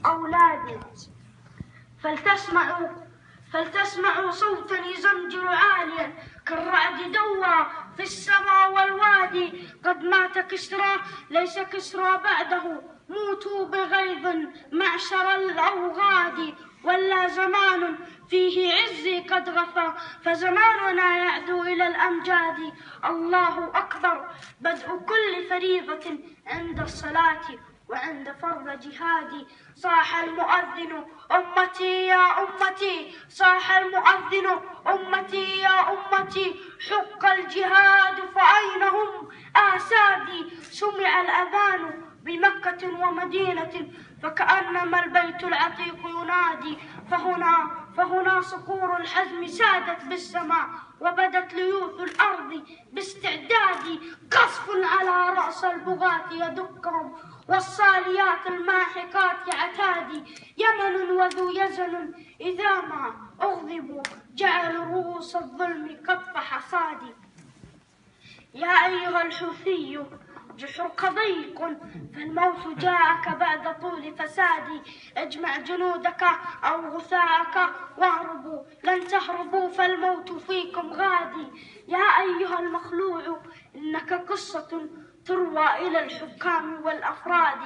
أولادي. فلتسمعوا صوتا يزمجر عاليا كالرعد دوى في السماء والوادي. قد مات كسرى ليس كسرى بعده، موتوا بغيظ معشر الأوغاد. ولا زمان فيه عزي قد غفى، فزماننا يعدو إلى الأمجاد. الله أكبر بدء كل فريضة عند الصلاة وعند فرض جهادي. صاح المؤذن أمتي يا أمتي، صاح المؤذن أمتي يا أمتي، حق الجهاد فأين هم آسادي. سمع الأذان بمكة ومدينة فكأنما البيت العتيق ينادي. فهنا صقور الحزم سادت بالسماء، وبدت ليوث الأرض باستعداد. قصف على رأس البغاة يدكهم، والصاليات الماحقات عتادي. يمن وذو يزن إذا ما أغضبوا جعلوا رؤوس الظلم كف حصادي. يا أيها الحوثي جحرك ضيق، فالموت جاءك بعد طول فساد. اجمع جنودك أو غثاءك واهربوا، لن تهربوا فالموت فيكم غادي. يا أيها المخلوع إنك قصة تروى إلى الحكام والأفراد.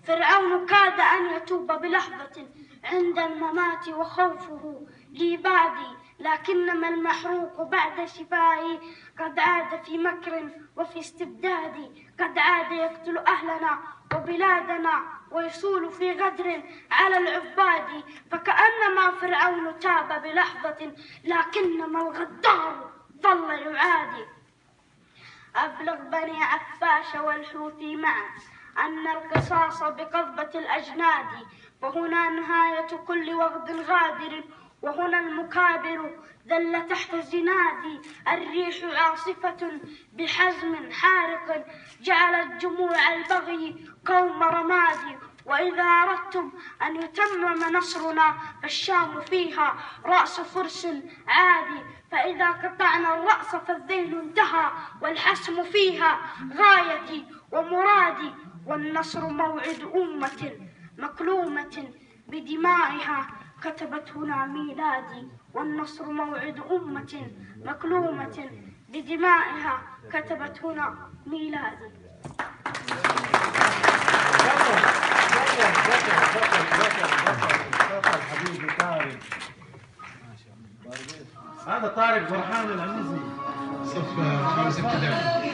فرعون كاد أن يتوب بلحظة عند الممات وخوفه ليبادي، لكنما المحروق بعد شفائه قد عاد في مكر وفي استبداد. قد عاد يقتل أهلنا وبلادنا ويصول في غدر على العباد. فكأنما فرعون تاب بلحظة، لكنما الغدار ظل يعادي. أبلغ بني عفاش والحوثي معا أن القصاص بقذبة الأجناد. فهنا نهاية كل وغد غادر، وهنا المكابر ذل تحت الزناد. الريح عاصفة بحزم حارق جعلت جموع البغي قوم رماد. وإذا أردتم أن يتمم نصرنا فالشام فيها رأس فرس عادي. فإذا قطعنا الرأس فالذيل انتهى، والحسم فيها غايتي ومرادي. والنصر موعد أمة مكلومة بدمائها كتبت هنا ميلادي. والنصر موعد أمة مكلومة بدمائها كتبت هنا ميلادي. حبيبي طارق، هذا طارق فرحان العزيزي. صف 5 ابتدائي.